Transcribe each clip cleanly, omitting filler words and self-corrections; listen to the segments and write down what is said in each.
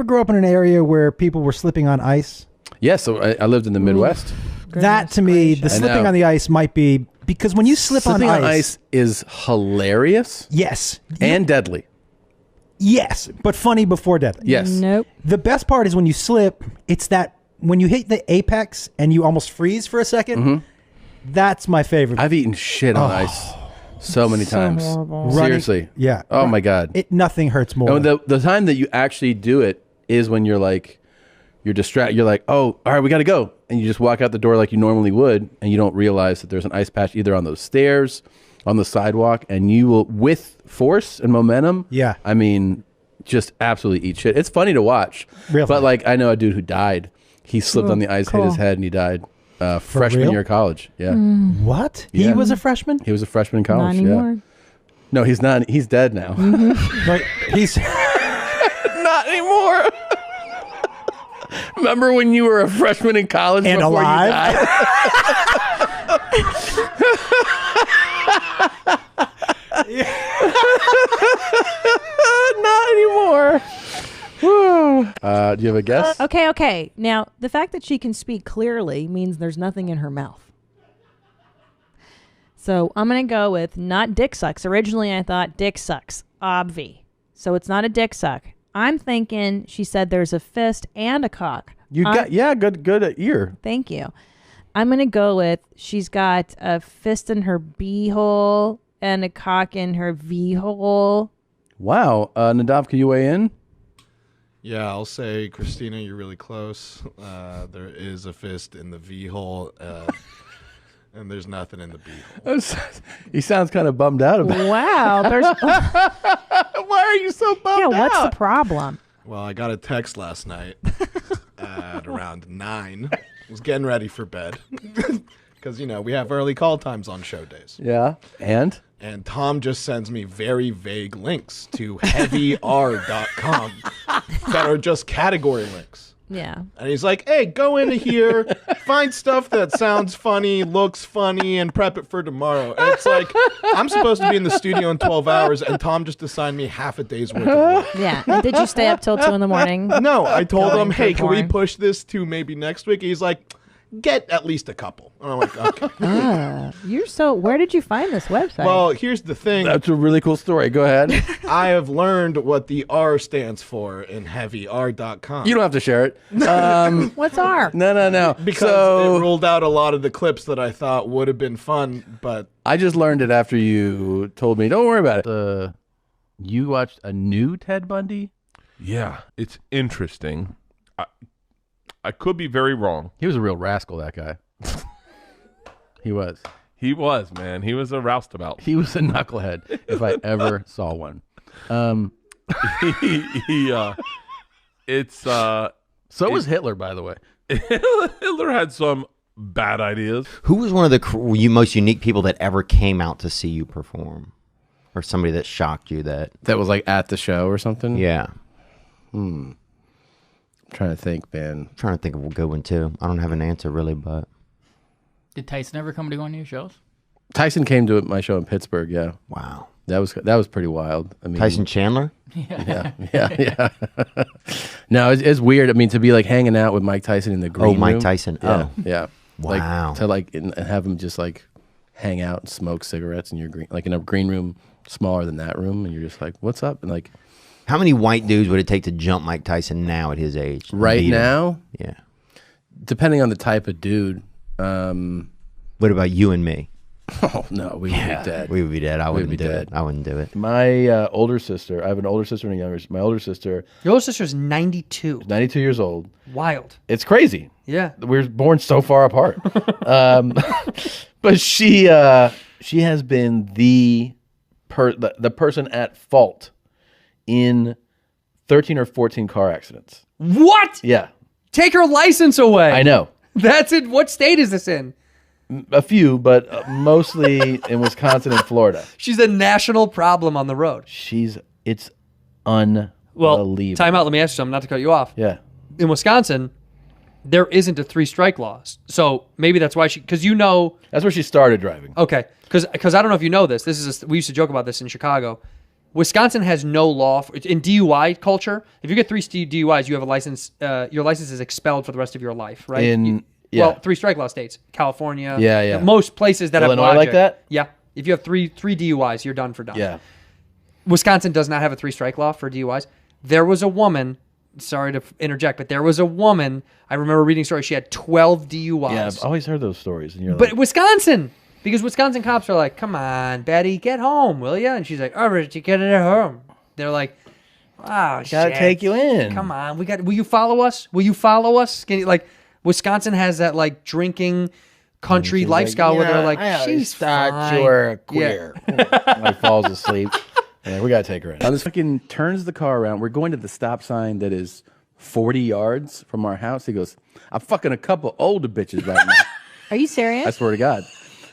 ever grow up in an area where people were slipping on ice? Yeah, so I lived in the Midwest. That to me, the slipping on the ice might be because when you slipping on ice is hilarious. Yes. And deadly. Yes, but funny before deadly. Yes. Nope. The best part is when you slip, it's that when you hit the apex and you almost freeze for a second. That's my favorite. I've eaten shit on ice so many times. Horrible. Seriously. Yeah. Oh my God. Nothing hurts more. And the time that you actually do it is when you're distracted. You're like, oh, all right, we got to go. And you just walk out the door like you normally would. And you don't realize that there's an ice patch either on those stairs, on the sidewalk. And you will, with force and momentum. Yeah. I mean, just absolutely eat shit. It's funny to watch. Real but funny. like, I know a dude who died. He slipped on the ice, hit his head, and he died. Freshman real? year of college. Yeah. What? Yeah. He was a freshman? He was a freshman in college. Not anymore. Yeah. No, he's not. He's dead now. Right. He's Not anymore. Remember when you were a freshman in college and before alive. you died? Not anymore. Do you have a guess? Okay. Now, the fact that she can speak clearly means there's nothing in her mouth. So I'm going to go with not dick sucks. Originally, I thought dick sucks. Obvi. So it's not a dick suck. I'm thinking she said there's a fist and a cock. You got good ear. Thank you. I'm going to go with she's got a fist in her b-hole and a cock in her v-hole. Wow. Nadav, can you weigh in? Yeah, I'll say, Christina, you're really close. There is a fist in the V hole, and there's nothing in the B hole. He sounds kind of bummed out about it. Wow. There's Why are you so bummed out? what's the problem? Well, I got a text last night at around 9. I was getting ready for bed because, we have early call times on show days. Yeah. And Tom just sends me very vague links to heavyr.com that are just category links. Yeah. And he's like, hey, go into here, find stuff that sounds funny, looks funny, and prep it for tomorrow. And it's like, I'm supposed to be in the studio in 12 hours, and Tom just assigned me half a day's worth of work. Yeah. And did you stay up till 2 a.m? No, I told him, hey, can we porn? push this to maybe next week? He's like, get at least a couple. And I'm like, okay. Where did you find this website? Well, here's the thing. That's a really cool story. Go ahead. I have learned what the R stands for in heavyr.com. You don't have to share it. What's R? No. Because it ruled out a lot of the clips that I thought would have been fun, but I just learned it after you told me. Don't worry about it. You watched a new Ted Bundy? Yeah, it's interesting. I could be very wrong. He was a real rascal, that guy. He was. He was, man. He was a roustabout. He was a knucklehead, if I ever saw one. So was Hitler, by the way. Hitler had some bad ideas. Who was one of the most unique people that ever came out to see you perform? Or somebody that shocked you that was like at the show or something? Yeah. I'm trying to think, man. I'm trying to think of a good one, too. I don't have an answer, really, but... Did Tyson ever come to one of your shows? Tyson came to my show in Pittsburgh, yeah. Wow. That was pretty wild. I mean, Tyson Chandler? Yeah. No, it's weird. I mean, to be like hanging out with Mike Tyson in the green room. Mike Tyson. Yeah. Wow. And have him just like hang out and smoke cigarettes in your in a green room smaller than that room, and you're just like, what's up? And like, how many white dudes would it take to jump Mike Tyson now at his age? Right now? Yeah. Depending on the type of dude. What about you and me? Oh, no, we would be dead. We would be dead. I wouldn't be do dead. it. I wouldn't do it. My older sister, I have an older sister and a younger sister. My older sister. Your older sister's 92. 92 years old. Wild. It's crazy. Yeah. We're born so far apart. But she has been the person at fault in 13 or 14 car accidents. What? Yeah. Take her license away. I know. That's it. What state is this in? A few, but mostly in Wisconsin and Florida. She's a national problem on the road. It's unbelievable. Well, time out. Let me ask you something, not to cut you off. Yeah. In Wisconsin, there isn't a 3-strike law. So maybe that's why because That's where she started driving. Okay. Because I don't know if you know this. We used to joke about this in Chicago. Wisconsin has no law in DUI culture. If you get 3 DUIs, you have a license. Your license is expelled for the rest of your life, right? Well, 3 strike law states, California. Yeah. Most places that Illinois have like that. Yeah, if you have three DUIs, you're done for done. Yeah. Wisconsin does not have a 3 strike law for DUIs. There was a woman. Sorry to interject, but there was a woman. I remember reading a story. She had 12 DUIs. Yeah, I've always heard those stories. And you're But like, Wisconsin, because Wisconsin cops are like, "Come on, Betty, get home, will you?" And she's like, "All right, you get it at home." They're like, "Oh, gotta take you in. Come on, will you follow us? Will you follow us?" Can you, like, Wisconsin has that like drinking country lifestyle where they're like, "She's fine." you were a queer. Like falls asleep. Yeah, we gotta take her in. This fucking turns the car around. We're going to the stop sign that is 40 yards from our house. He goes, "I'm fucking a couple older bitches right now." Are you serious? I swear to God.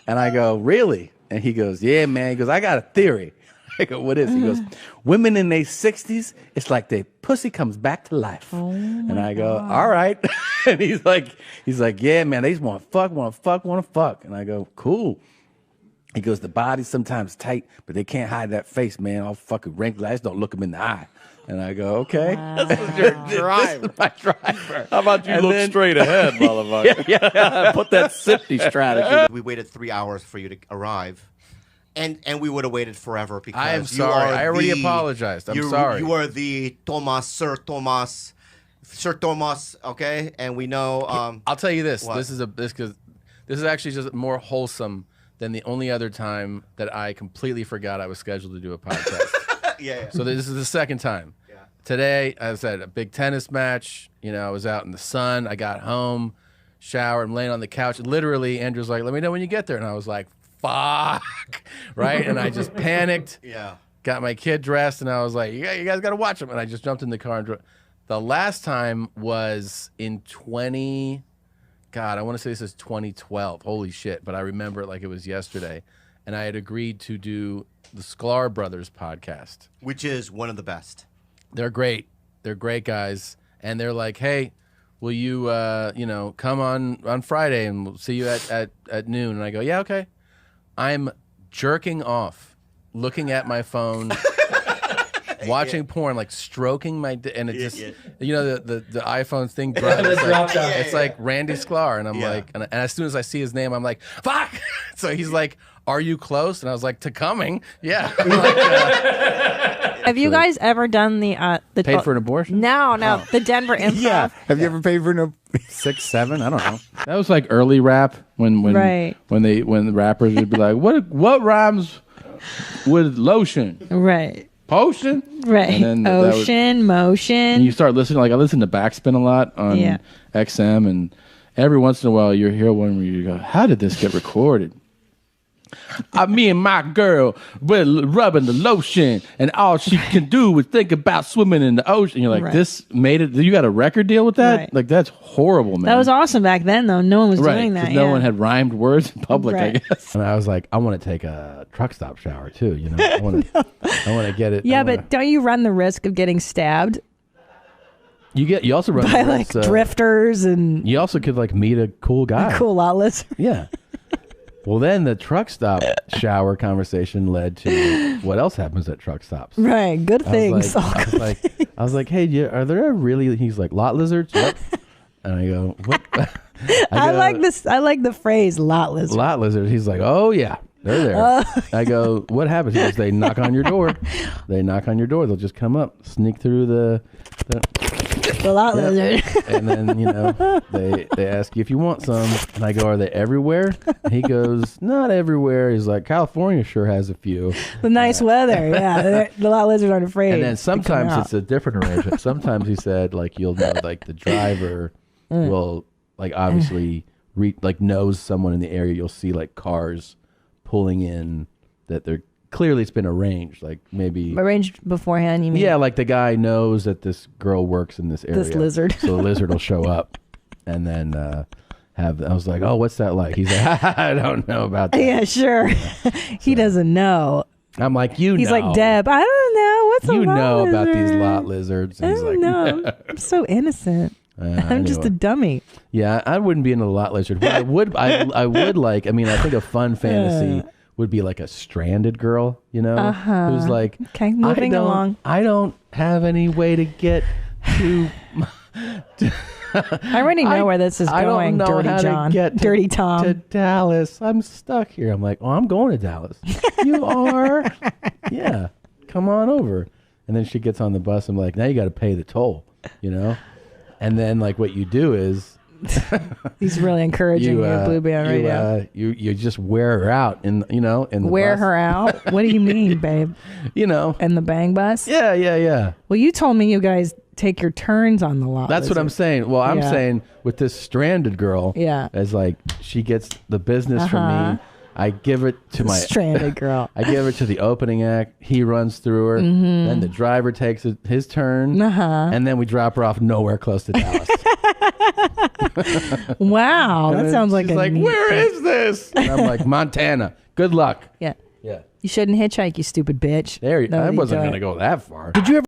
And I go, "Really?" And he goes, "Yeah, man." He goes, "I got a theory." I go, "What is it?" He goes, "Women in their 60s, it's like their pussy comes back to life." And I go, "All right." And he's like, "Yeah, man, they just want to fuck. And I go, "Cool." He goes, "The body's sometimes tight, but they can't hide that face, man. All fucking wrinkly. I just don't look them in the eye." And I go, "Okay." This is your driver. This is my driver. How about you look straight ahead, motherfucker? Yeah. Put that safety strategy. We waited 3 hours for you to arrive. And we would have waited forever because I am you sorry. are I already apologized. I'm sorry. You are the Sir Thomas, okay? And we know. I'll tell you this. What? This is actually just more wholesome than the only other time that I completely forgot I was scheduled to do a podcast. Yeah. So this is the second time. Yeah. Today, I was at a big tennis match. You know, I was out in the sun. I got home, showered, I'm laying on the couch. Literally, Andrew's like, "Let me know when you get there." And I was like, "Fuck." Right? And I just panicked. Yeah. Got my kid dressed, and I was like, you guys got to watch him. And I just jumped in the car. And the last time was in God, I want to say this is 2012. Holy shit. But I remember it like it was yesterday. And I had agreed to do the Sklar Brothers podcast. Which is one of the best. They're great. They're great guys. And they're like, "Hey, will you, come on Friday and we'll see you at noon." And I go, "Yeah, okay." I'm jerking off, looking at my phone, watching porn, like stroking my and it just the iPhone thing drops. It's like Randy Sklar, and I'm like, and as soon as I see his name, I'm like, "Fuck!" So he's like, "Are you close?" And I was like, "To coming, yeah." I'm like, Have you guys ever done the paid for an abortion? No, the Denver Improv. Yeah. Have you ever paid for an 6, 7? I don't know. That was like early rap when Right. when the rappers would be like, what rhymes with lotion? Right. Potion? Right. And then Ocean, motion. and you start listening. Like I listen to Backspin a lot on XM, and every once in a while you hear one where you go, "How did this get recorded?" Me and my girl were rubbing the lotion, and all she can do is think about swimming in the ocean. You're like, Right. this made it. You got a record deal with that? Right. Like that's horrible, man. That was awesome back then, though. No one was right, doing 'cause that. no yeah. one had rhymed words in public, I Right. guess. And I was like, I want to take a truck stop shower too. You know, I want to get it. Yeah, but don't you run the risk of getting stabbed you also run by the like risk, drifters and You also could like meet a cool guy. cool outlets? Yeah. Well, then the truck stop shower conversation led to what else happens at truck stops. Right, good things. I was like, "Hey, are there really?" He's like, "Lot lizards." Yep. And I go, "What?" I like this. I like the phrase "lot lizard." Lot lizards. He's like, "Oh yeah, they're there." I go, "What happens?" He goes, "They knock on your door. They knock on your door. They'll just come up, sneak through the lot lizard." And then they ask you if you want some, and I go, "Are they everywhere?" And he goes, "Not everywhere." He's like, "California sure has a few." The nice weather, yeah. The lot lizards aren't afraid. And then to come sometimes out. it's a different arrangement. Sometimes he said, like, you'll know, like the driver will, like, obviously knows someone in the area. You'll see like cars pulling in that they're clearly it's been arranged, like maybe arranged beforehand. You mean? yeah, like the guy knows that this girl works in this area. This lizard. So the lizard will show up, and then I was like, "Oh, what's that like?" He's like, "I don't know about that." Yeah, sure. He doesn't know. I'm like, He's like, "Deb, I don't know what's a You lot know about these lizard?" lot lizards. And I he's don't like, know. I'm so innocent. I'm just a dummy. Yeah, I wouldn't be into the lot lizard. What I would like. I mean, I think a fun fantasy would be like a stranded girl, you know, who's like, okay, moving along. I don't have any way to get to. I already know where this is going. I don't know Dirty how John, to get Dirty Tom, to Dallas. I'm stuck here. I'm like, oh, I'm going to Dallas. You are? Yeah, come on over. And then she gets on the bus. I'm like, now you got to pay the toll, you know. And then like what you do is. He's really encouraging you, Blue Band Radio. You just wear her out in the wear bus. her out. What do you mean, babe? You know, in the bang bus. Yeah. Well, you told me you guys take your turns on the lot. That's what I'm saying. Well, I'm saying with this stranded girl, as like she gets the business from me. I give it to my stranded girl. I give it to the opening act. He runs through her. Then the driver takes his turn, and then we drop her off nowhere close to Dallas. Wow, that sounds like she's like, where is this? And I'm like, Montana. Good luck. Yeah. You shouldn't hitchhike, you stupid bitch. I wasn't gonna go that far. Did you ever